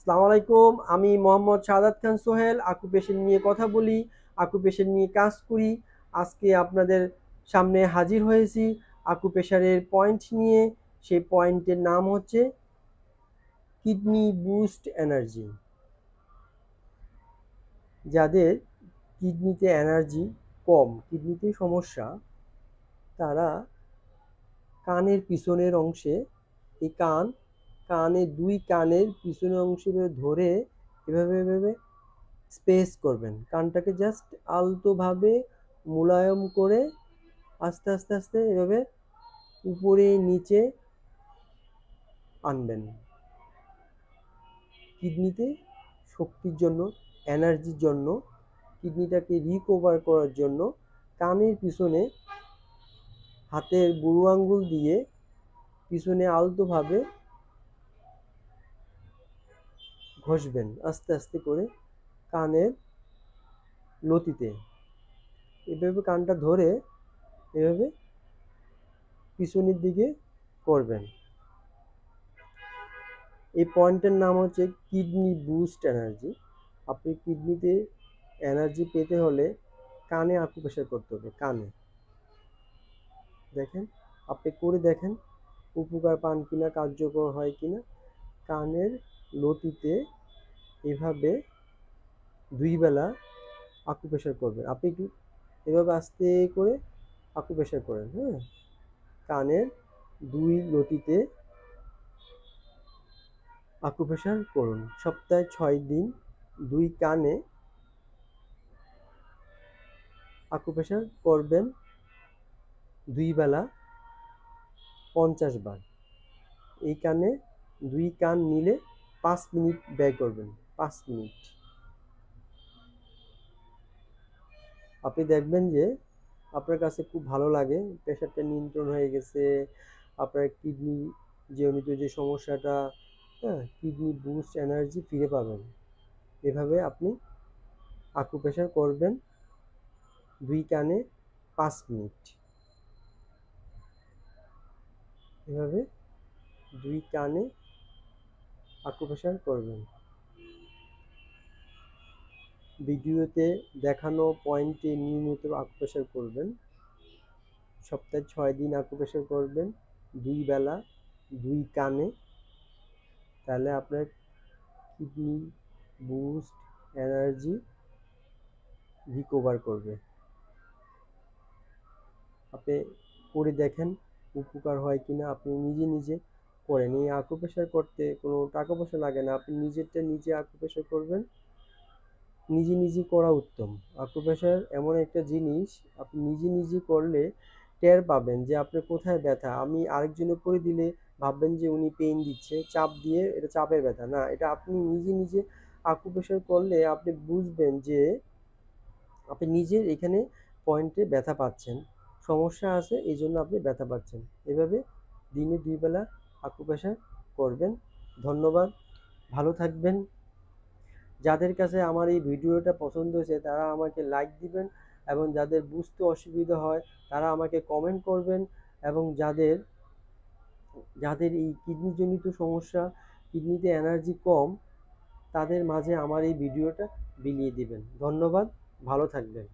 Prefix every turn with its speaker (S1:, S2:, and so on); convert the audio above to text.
S1: আসসালামু আলাইকুম। আমি মোহাম্মদ শাহাদাত খান সোহেল, আকুপেশন নিয়ে কথা বলি, আকুপেশন নিয়ে কাজ করি। আজকে আপনাদের সামনে হাজির হয়েছি আকুপেশারের পয়েন্ট নিয়ে। সেই পয়েন্টের নাম হচ্ছে কিডনি বুস্ট এনার্জি। যাদের কিডনিতে এনার্জি কম, কিডনিতে সমস্যা, তারা কানের পিছনের অংশে, এই কানের দুই কানের পিছনের অংশে ধরে এভাবে এভাবে স্পেস করবেন। কানটাকে জাস্ট আলতোভাবে মোলায়েম করে আস্তে আস্তে আস্তে এভাবে উপরে নিচে আনবেন। কিডনিতে শক্তির জন্য, এনার্জির জন্য, কিডনিটাকে রিকভার করার জন্য কানের পিছনে হাতের বুড়ো আঙ্গুল দিয়ে পিছনে আলতোভাবে ঘষবেন আস্তে আস্তে করে কানের লতিতে। এভাবে কানটা ধরে এভাবে পিছনের দিকে করবেন। এই পয়েন্টের নাম হচ্ছে কিডনি বুস্ট এনার্জি। আপনি কিডনিতে এনার্জি পেতে হলে কানে আকুপ্রেশার করতে হবে। কানে দেখেন, আপনি করে দেখেন উপকার পান কিনা, কার্যকর হয় কিনা। কানের লতিতে এভাবে 2 বেলা আকুপ্রেশার করবেন। আপনি একটু এভাবে আস্তে করে আকুপ্রেশার করেন। হ্যাঁ, কানের 2 লতিতে আকুপ্রেশার করুন। সপ্তাহে 6 দিন 2 কানে আকুপ্রেশার করবেন, 2 বেলা 50 বার। এই কানে 2 কান মিলে 5 মিনিট ব্যয় করবেন। 5 মিনিট। আপনি দেখবেন যে আপনার কাছে খুব ভালো লাগে, প্রেশারটা নিয়ন্ত্রণ হয়ে গেছে। আপনার কিডনি জনিত যে সমস্যাটা, হ্যাঁ, কিডনি বুস্ট এনার্জি ফিরে পাবেন। এভাবে আপনি আকুপ্রেশার করবেন 2 কানে 5 মিনিট। এভাবে 2 কানে আকুপ্রেশার করবেন। ভিডিওতে দেখানো পয়েন্টে নিয়মিত আকুপ্রেশার করবেন। সপ্তাহে 6 দিন আকুপ্রেশার করবেন, 2 বেলা 2 কানে। তাহলে আপনার কিডনি বুস্ট এনার্জি রিকভার করবে। আপনি করে দেখেন উপকার হয় কিনা। আপনি নিজে নিজে করেন। এই আকুপ্রেশার করতে কোনো টাকা পয়সা লাগে না। আপনি নিজেরটা নিজে আকুপ্রেশার করবেন। নিজে নিজে করা উত্তম। আকুপ্রেশার এমন একটা জিনিস, আপনি নিজে নিজে করলে টের পাবেন যে আপনার কোথায় ব্যথা। আমি আরেকজনে করে দিলে ভাববেন যে উনি পেইন দিচ্ছে, চাপ দিয়ে, এটা চাপের ব্যথা না। এটা আপনি নিজে নিজে আকুপ্রেশার করলে আপনি বুঝবেন যে আপনি নিজের এখানে পয়েন্টে ব্যথা পাচ্ছেন, সমস্যা আছে, এই জন্য আপনি ব্যথা পাচ্ছেন। এভাবে দিনে 2 বেলা আকুপ্রেশার করবেন। ধন্যবাদ, ভালো থাকবেন। যাদের কাছে আমার এই ভিডিওটা পছন্দ হয়েছে তারা আমাকে লাইক দিবেন, এবং যাদের বুঝতে অসুবিধা হয় তারা আমাকে কমেন্ট করবেন, এবং যাদের যাদের এই কিডনিজনিত সমস্যা, কিডনিতে এনার্জি কম, তাদের মাঝে আমার এই ভিডিওটা বিলিয়ে দিবেন। ধন্যবাদ, ভালো থাকবেন।